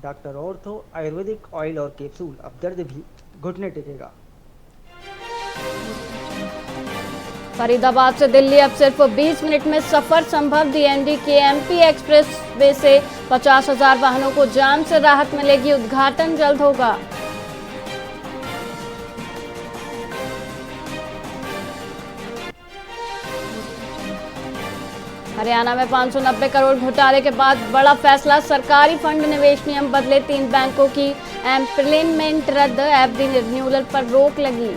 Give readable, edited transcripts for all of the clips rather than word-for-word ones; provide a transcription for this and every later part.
Doctor ortho Ayurvedic oil और capsule, अब दर्द भी घुटने टेकेगा। फरीदाबाद से दिल्ली अब सिर्फ 20 मिनट में सफर संभव। डीएनडी के एमपी एक्सप्रेस वे से 50,000 वाहनों को जाम से राहत मिलेगी। उद्घाटन जल्द होगा। हरियाणा में 590 करोड़ घोटाले के बाद बड़ा फैसला। सरकारी फंड निवेश नियम बदले। 3 बैंकों की एम्प्लीमेंट रद्द। एफडी रिन्यूअल पर रोक लगी।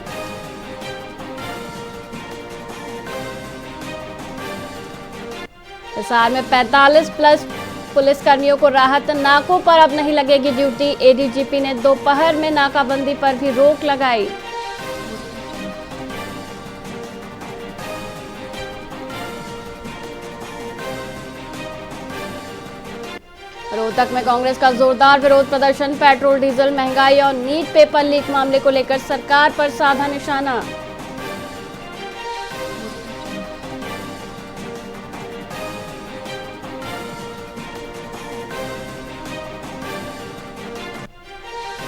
हिसार में 45 प्लस पुलिसकर्मियों को राहत। नाकों पर अब नहीं लगेगी ड्यूटी। एडीजीपी ने दोपहर में नाकाबंदी पर भी रोक लगाई। रोहतक में कांग्रेस का जोरदार विरोध प्रदर्शन। पेट्रोल डीजल महंगाई और नीट पेपर लीक मामले को लेकर सरकार पर साधा निशाना।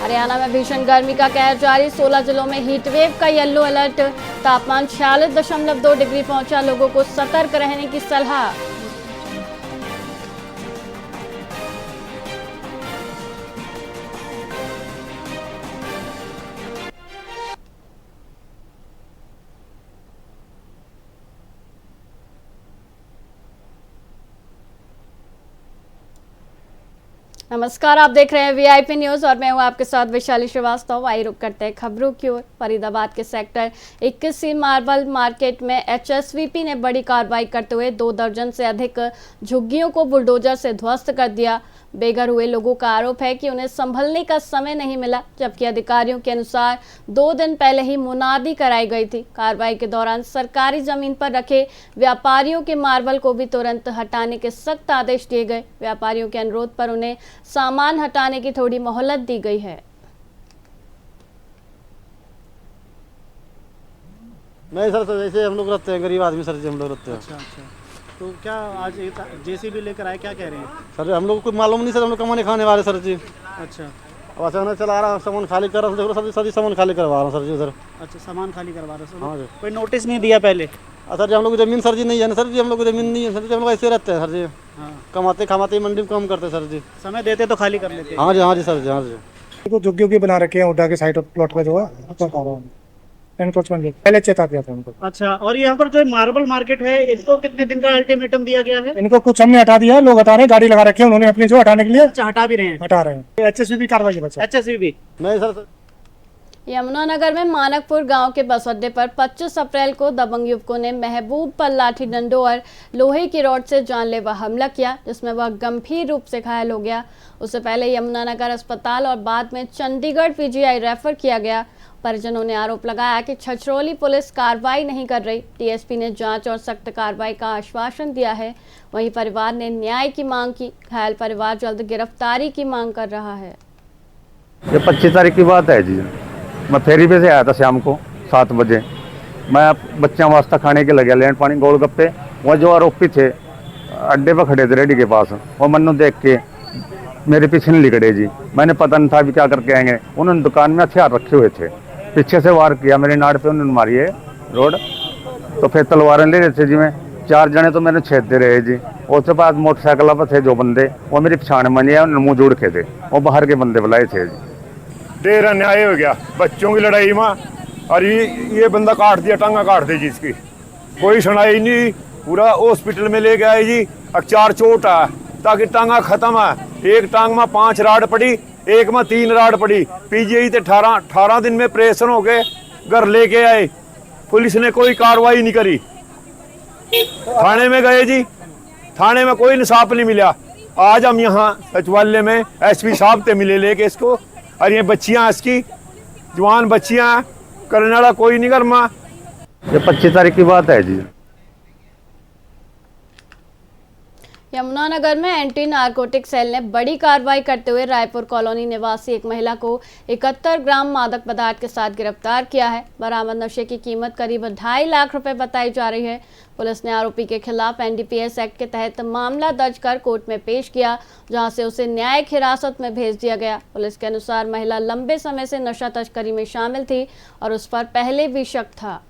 हरियाणा में भीषण गर्मी का कहर जारी। 16 जिलों में हीटवेव का येलो अलर्ट। तापमान 46.2 डिग्री पहुंचा। लोगों को सतर्क रहने की सलाह। नमस्कार, आप देख रहे हैं वीआईपी न्यूज और मैं हूं आपके साथ वैशाली श्रीवास्तव। आइए रुक करते हैं खबरों की ओर। फरीदाबाद के सेक्टर 21 मार्बल मार्केट में एचएसवीपी ने बड़ी कार्रवाई करते हुए 2 दर्जन से अधिक झुग्गियों को बुलडोजर से ध्वस्त कर दिया। बेघर हुए लोगों का आरोप है कि उन्हें संभलने का समय नहीं मिला, जबकि अधिकारियों के अनुसार 2 दिन पहले ही मुनादी कराई गई थी। कार्रवाई के दौरान सरकारी जमीन पर रखे व्यापारियों के मार्बल को भी तुरंत हटाने के सख्त आदेश दिए गए। व्यापारियों के अनुरोध पर उन्हें सामान हटाने की थोड़ी मोहलत दी गई है। नहीं सर, तो जैसे हम लोग रहते हैं, गरीब आदमी सर जी हम लोग रहते हैं। अच्छा। तो क्या आज जेसीबी लेकर आए, क्या कह रहे हैं? सर हम लोग को मालूम नहीं सर, हम लोग कमाने खाने वाले सर जी। अच्छा। अब अचानक चला रहा हूँ, सामान खाली कर रहा हूँ सर जी, सर जी सामान खाली करवा रहा हूँ सर जी उधर। अच्छा, सामान खाली करवा रहे हो? हाँ जी। कोई नोटिस नहीं दिया पहले? सर जी हम लोग को ज़मीन सर जी नहीं है ना सर जी, हम लोग को ज़मीन नहीं है सर जी, हम लोग ऐसे रहते हैं सर जी। हाँ। कमाते खामाते मंडी में काम करते हैं सर जी। समय देते तो खाली कर लेते। हाँ जी सर जी, हाँ जी। तो झुग्गियों की बना रखे हैं उड़ा के साइड प्लॉट पे जो है एनक्रोचमेंट पहले चेता दिया था उनको। अच्छा, और यहाँ पर जो मार्बल मार्केट है, इसको कितने दिन का अल्टीमेटम दिया गया है? इनको कुछ हमने हटा दिया है, लोग हटा रहे हैं, गाड़ी लगा रखे हैं उन्होंने अपनी, जो हटाने के लिए अच्छा, हटा भी रहे हैं? हटा रहे हैं। एचएसवी कार्रवाई है बच्चा। एचएसवी नहीं सर। यमुनानगर में मानकपुर गांव के बस अड्डे पर 25 अप्रैल को दबंग युवकों ने महबूब पर लाठी डंडों और लोहे की रॉड से जानलेवा हमला किया, जिसमें वह गंभीर रूप से घायल हो गया। उससे पहले यमुनानगर अस्पताल और बाद में चंडीगढ़ पीजीआई रेफर किया गया। परिजनों ने आरोप लगाया कि छछरौली पुलिस कार्रवाई नहीं कर रही। टीएसपी ने जांच और सख्त कार्रवाई का आश्वासन दिया है। वहीं परिवार ने न्याय की मांग की। घायल परिवार जल्द गिरफ्तारी की मांग कर रहा है। ये 25 तारीख की बात है जी। मैं फेरी पे से आया था शाम को 7 बजे। मैं बच्चों वास्ता खाने के लगे लैंड पानी गोलगप्पे। वह जो आरोपी थे अड्डे पर खड़े थे रेडी के पास, वो मन्नू देख के मेरे पीछे नहीं लिखड़े जी। मैंने पता नहीं था भी क्या करके आएंगे। उन्होंने दुकान में हथियार रखे हुए थे, पीछे से वार किया मेरे नाड़ पे, उन्होंने मारी है रोड। तो फिर तलवारें ले रहे थे जी। मैं 4 जने तो मैंने छेद दे रहे जी। उसके बाद मोटरसाइकिल पर थे जो बंदे, वो मेरी पछाण मनी है, उन्होंने मुँह जोड़ के थे। वो बाहर के बंदे बुलाए थे जी। ढेर अन्याय हो गया बच्चों की लड़ाई में। और ये बंदा काट दिया, टांगा काट दी जी इसकी, कोई सुनाई नहीं। पूरा हॉस्पिटल में ले गए जी। अब 4 चोट है ताकि टांगा खत्म है। एक टांग में 5 राड पड़ी, एक में 3 राड पड़ी। पीजीआई ते 18 दिन में ऑपरेशन हो गए, घर लेके आए। पुलिस ने कोई कार्रवाई नहीं करी। थाने में गए जी, थाने में कोई इंसाफ नहीं मिला। आज हम यहाँ सचिवालय में एसपी साहब से मिले लेके इसको। और ये बच्चियां इसकी जवान बच्चियां, करने वाला कोई नहीं कर्मा। ये 25 तारीख की बात है जी। यमुनानगर में एंटी नारकोटिक सेल ने बड़ी कार्रवाई करते हुए रायपुर कॉलोनी निवासी एक महिला को 71 ग्राम मादक पदार्थ के साथ गिरफ्तार किया है। बरामद नशे की कीमत करीब 2.5 लाख रुपए बताई जा रही है। पुलिस ने आरोपी के खिलाफ एनडीपीएस एक्ट के तहत मामला दर्ज कर कोर्ट में पेश किया, जहां से उसे न्यायिक हिरासत में भेज दिया गया। पुलिस के अनुसार महिला लंबे समय से नशा तस्करी में शामिल थी और उस पर पहले भी शक था।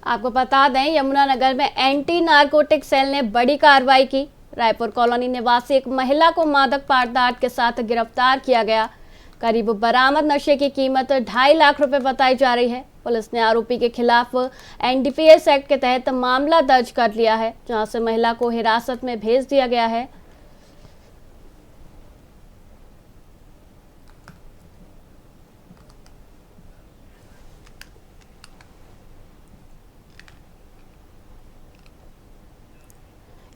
आपको बता दें, यमुनानगर में एंटी नारकोटिक सेल ने बड़ी कार्रवाई की। रायपुर कॉलोनी निवासी एक महिला को मादक पदार्थ के साथ गिरफ्तार किया गया। करीब बरामद नशे की कीमत 2.5 लाख रुपए बताई जा रही है। पुलिस ने आरोपी के खिलाफ एनडीपीएस एक्ट के तहत मामला दर्ज कर लिया है, जहां से महिला को हिरासत में भेज दिया गया है।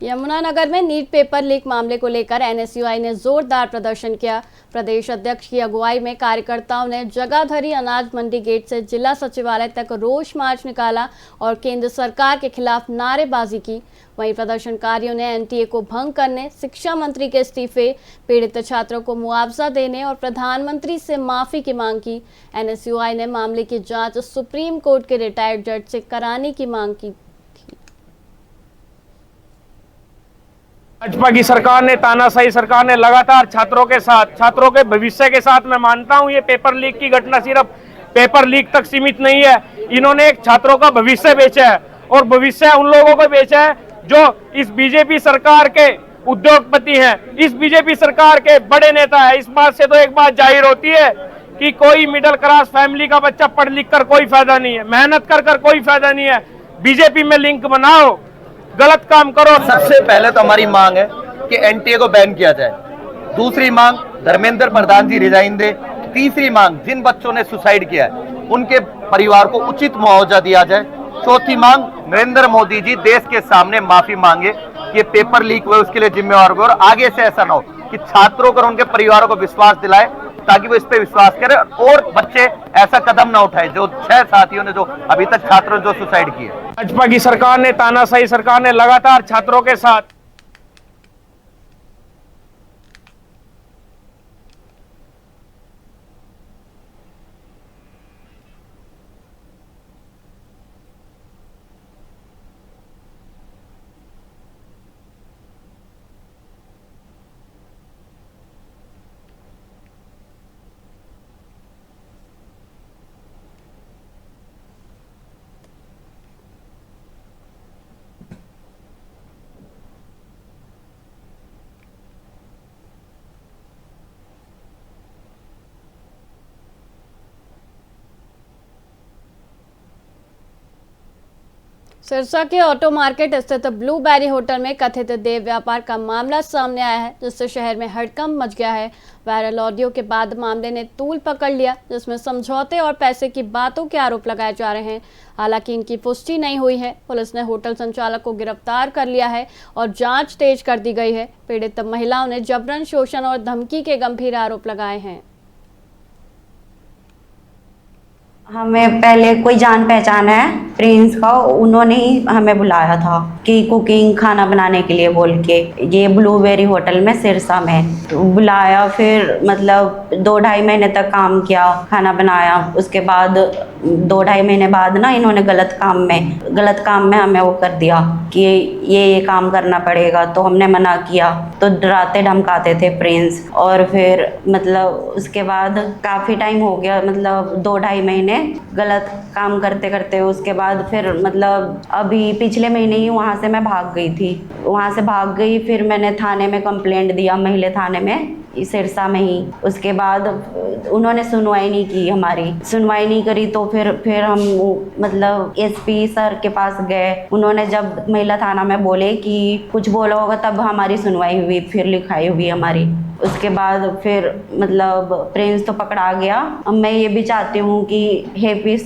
यमुनानगर में नीट पेपर लीक मामले को लेकर एनएसयूआई ने जोरदार प्रदर्शन किया। प्रदेश अध्यक्ष की अगुवाई में कार्यकर्ताओं ने जगाधरी अनाज मंडी गेट से जिला सचिवालय तक रोष मार्च निकाला और केंद्र सरकार के खिलाफ नारेबाजी की। वहीं प्रदर्शनकारियों ने एनटीए को भंग करने, शिक्षा मंत्री के इस्तीफे, पीड़ित छात्रों को मुआवजा देने और प्रधानमंत्री से माफी की मांग की। एनएसयूआई ने मामले की जांच सुप्रीम कोर्ट के रिटायर्ड जज से कराने की मांग की। भाजपा की सरकार ने, तानाशाही सरकार ने लगातार छात्रों के साथ, छात्रों के भविष्य के साथ, मैं मानता हूं ये पेपर लीक की घटना सिर्फ पेपर लीक तक सीमित नहीं है। इन्होंने एक छात्रों का भविष्य बेचा है और भविष्य उन लोगों को बेचा है जो इस बीजेपी सरकार के उद्योगपति हैं, इस बीजेपी सरकार के बड़े नेता हैं। इस बात से तो एक बात जाहिर होती है कि कोई मिडिल क्लास फैमिली का बच्चा पढ़ लिख कर कोई फायदा नहीं है, मेहनत कर कोई फायदा नहीं है। बीजेपी में लिंक बनाओ, गलत काम करो। सबसे पहले तो हमारी मांग है कि एनटीए को बैन किया जाए। दूसरी मांग, धर्मेंद्र प्रधान जी रिजाइन दे। तीसरी मांग, जिन बच्चों ने सुसाइड किया है उनके परिवार को उचित मुआवजा दिया जाए। चौथी मांग, नरेंद्र मोदी जी देश के सामने माफी मांगे कि पेपर लीक हुए उसके लिए जिम्मेवार हुए और आगे से ऐसा ना हो कि छात्रों को और उनके परिवारों को विश्वास दिलाए ताकि वो इस पे विश्वास करें और बच्चे ऐसा कदम ना उठाए जो 6 साथियों ने, जो अभी तक छात्रों जो सुसाइड किए। भाजपा की सरकार ने, तानाशाही सरकार ने लगातार छात्रों के साथ सिरसा के ऑटो मार्केट स्थित ब्लूबेरी होटल में कथित देह व्यापार का मामला सामने आया है, जिससे शहर में हड़कंप मच गया है। वायरल ऑडियो के बाद मामले ने तूल पकड़ लिया, जिसमें समझौते और पैसे की बातों के आरोप लगाए जा रहे हैं। हालांकि इनकी पुष्टि नहीं हुई है। पुलिस ने होटल संचालक को गिरफ्तार कर लिया है और जांच तेज कर दी गई है। पीड़ित महिलाओं ने जबरन, शोषण और धमकी के गंभीर आरोप लगाए हैं। हमें पहले कोई जान पहचान है प्रिंस का, उन्होंने ही हमें बुलाया था कि कुकिंग, खाना बनाने के लिए बोल के, ये ब्लूबेरी होटल में सिरसा में तो बुलाया। फिर मतलब 2-2.5 महीने तक काम किया, खाना बनाया। उसके बाद 2-2.5 महीने बाद ना इन्होंने गलत काम में हमें वो कर दिया कि ये काम करना पड़ेगा। तो हमने मना किया तो डराते धमकाते थे प्रिंस। और फिर मतलब उसके बाद काफ़ी टाइम हो गया, मतलब 2-2.5 महीने गलत काम करते करते। उसके बाद फिर मतलब अभी पिछले महीने ही वहाँ से मैं भाग गई थी। वहाँ से भाग गई, फिर मैंने थाने में कंप्लेंट दिया, महिला थाने में। सिरसा में ही। उसके बाद उन्होंने सुनवाई नहीं की, हमारी सुनवाई नहीं करी। तो फिर हम मतलब एसपी सर के पास गए। उन्होंने जब महिला थाना में बोले कि कुछ बोला होगा तब हमारी सुनवाई हुई, फिर लिखाई हुई हमारी। उसके बाद फिर मतलब प्रिंस तो पकड़ा गया। अब मैं ये भी चाहती हूँ कि हैप्पी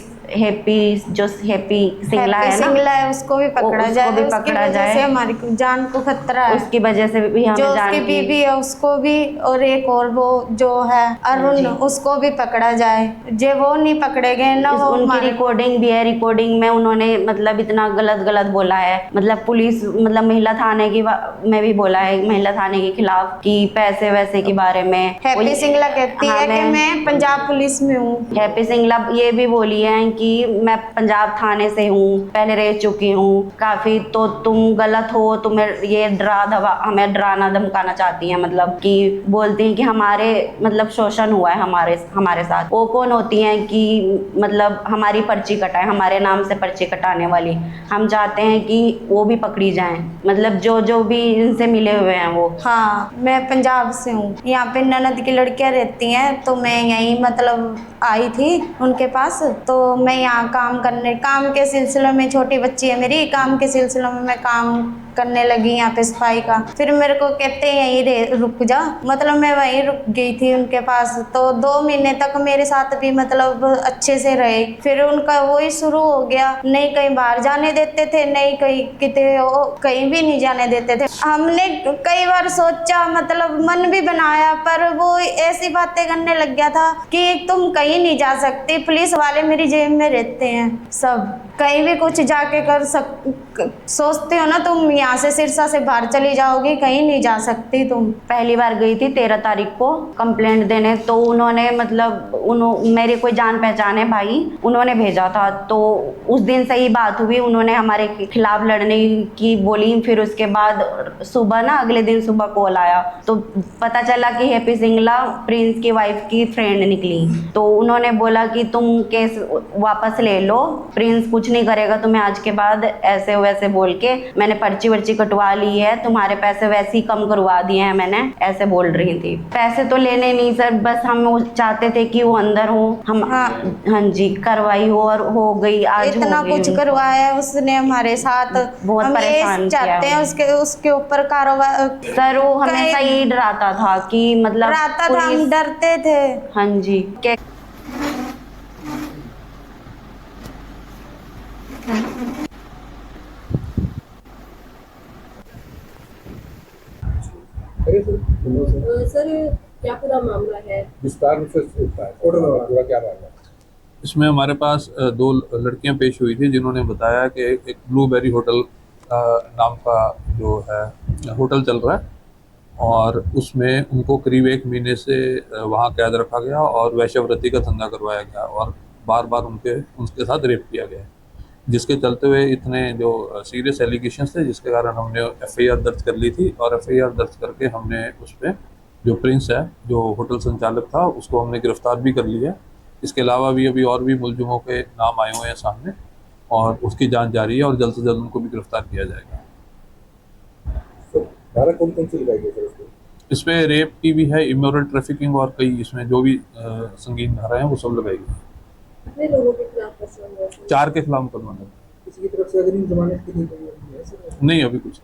सिंगला है ना, सिंगला है, उसको भी पकड़ा जाए। भी पकड़ा जाए, से हमारी जान को खतरा है। उसकी वजह से भी हमें जो जान उसकी बीबी है उसको भी, और एक और वो जो है अरुण, उसको भी पकड़ा जाए। जे वो नहीं पकड़े गए ना, वो उनकी रिकॉर्डिंग भी है। रिकॉर्डिंग में उन्होंने मतलब इतना गलत बोला है। मतलब पुलिस मतलब महिला थाने की में भी बोला है, महिला थाने के खिलाफ, कि पैसे वैसे के बारे में। हैप्पी सिंगला कहती है कि मैं पंजाब पुलिस में हूँ। हैप्पी सिंगला ये भी बोली है कि मैं पंजाब थाने से हूँ, पहले रह चुकी हूँ काफी। तो तुम गलत हो, तुम्हें ये हमें डराना धमकाना चाहती हैं। मतलब कि बोलती हैं कि हमारे मतलब शोषण हुआ है हमारे साथ। वो कौन होती हैं कि मतलब हमारी पर्ची कटाए, हमारे नाम से पर्ची कटाने वाली। हम चाहते हैं कि वो भी पकड़ी जाएं, मतलब जो भी इनसे मिले हुए हैं वो। हाँ, मैं पंजाब से हूँ। यहाँ पे ननद की लड़कियाँ रहती हैं, तो मैं यहीं मतलब आई थी उनके पास। तो मैं यहाँ काम के सिलसिले में, छोटी बच्ची है मेरी, काम के सिलसिले में मैं काम करने लगी यहाँ पे सफाई का। फिर मेरे को कहते यहीं रुक जा, मतलब मैं वहीं रुक गई थी उनके पास। तो 2 महीने तक मेरे साथ भी मतलब अच्छे से रहे। फिर उनका वही शुरू हो गया, नहीं कहीं बाहर जाने देते थे, नहीं कहीं भी नहीं जाने देते थे। हमने कई बार सोचा, मतलब मन भी बनाया, पर वो ऐसी बातें करने लग गया था कि तुम कहीं नहीं जा सकती, पुलिस वाले मेरी जेब में रहते हैं सब, कहीं भी कुछ जाके सोचते हो ना तुम, यहाँ से सिरसा से बाहर चली जाओगी, कहीं नहीं जा सकती तुम। पहली बार गई थी 13 तारीख को कंप्लेंट देने। तो उन्होंने मतलब मेरे कोई जान पहचान है भाई, उन्होंने भेजा था। तो उस दिन से ही बात हुई, उन्होंने हमारे खिलाफ लड़ने की बोली। फिर उसके बाद अगले दिन सुबह कॉल आया, तो पता चला कि हैप्पी सिंगला प्रिंस की वाइफ की फ्रेंड निकली। तो उन्होंने बोला कि तुम केस वापस ले लो, प्रिंस कुछ नहीं करेगा तुम्हें आज के बाद, ऐसे वैसे बोल के। मैंने पर्ची वर्ची कटवा ली है, तुम्हारे पैसे वैसे ही कम करवा दिए हैं मैंने, ऐसे बोल रही थी। पैसे तो लेने नहीं सर, बस हम चाहते थे कि वो अंदर हो, हम हाँ जी करवाई हो, और हो गई आज। इतना कुछ करवाया उसने हमारे साथ, बहुत परेशान किया। चाहते हैं उसके ऊपर कार्रवाई। सर वो हमेशा यही डराता था कि मतलब हम डरते थे। हाँ जी। सर क्या पूरा मामला है? विस्तार रूप से पूरा क्या मामला? इसमें हमारे पास 2 लड़कियां पेश हुई थी, जिन्होंने बताया कि एक ब्लूबेरी होटल नाम का जो है होटल चल रहा है, और उसमें उनको करीब 1 महीने से वहाँ कैद रखा गया और वैश्यवृत्ति का धंधा करवाया गया, और बार बार उनके साथ रेप किया गया, जिसके चलते हुए इतने जो सीरियस एलिगेशंस थे, जिसके कारण हमने FIR दर्ज कर ली थी। और FIR दर्ज करके हमने उस पर जो प्रिंस है, जो होटल संचालक था, उसको हमने गिरफ्तार भी कर लिया। इसके अलावा भी अभी और भी मुलजिमों के नाम आए हुए हैं सामने, और उसकी जांच जारी है, और जल्द से जल्द उनको भी गिरफ्तार किया जाएगा। धारा कौन कौन सी लगाई गई सर उसको? इसमें रेप की भी है, इमोरल ट्रैफिकिंग, और कई इसमें जो भी संगीन धारा हैं वो सब लगाई गई। कितने लोगों के खिलाफ 4 के खिलाफ मुकदमा है। किसी की तरफ से अग्रिम जमानत की है सर? नहीं, अभी कुछ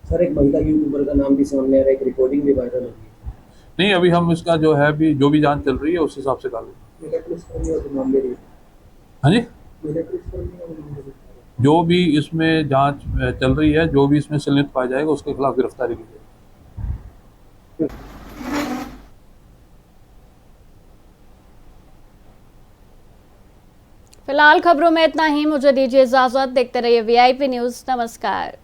सर, एक महिला यूट्यूबर का नाम भी सामने आ रहा है, एक रिकॉर्डिंग भी वायरल होगी। नहीं, अभी हम इसका जो है अभी जो भी जांच चल रही है उस हिसाब से कर रहे हैं। हाँ जी, जो भी इसमें जांच चल रही है, जो भी इसमें संलिप्त पाया जाएगा उसके खिलाफ गिरफ्तारी की जाएगी। फिलहाल खबरों में इतना ही। मुझे दीजिए इजाजत। देखते रहिए VIP न्यूज़। नमस्कार।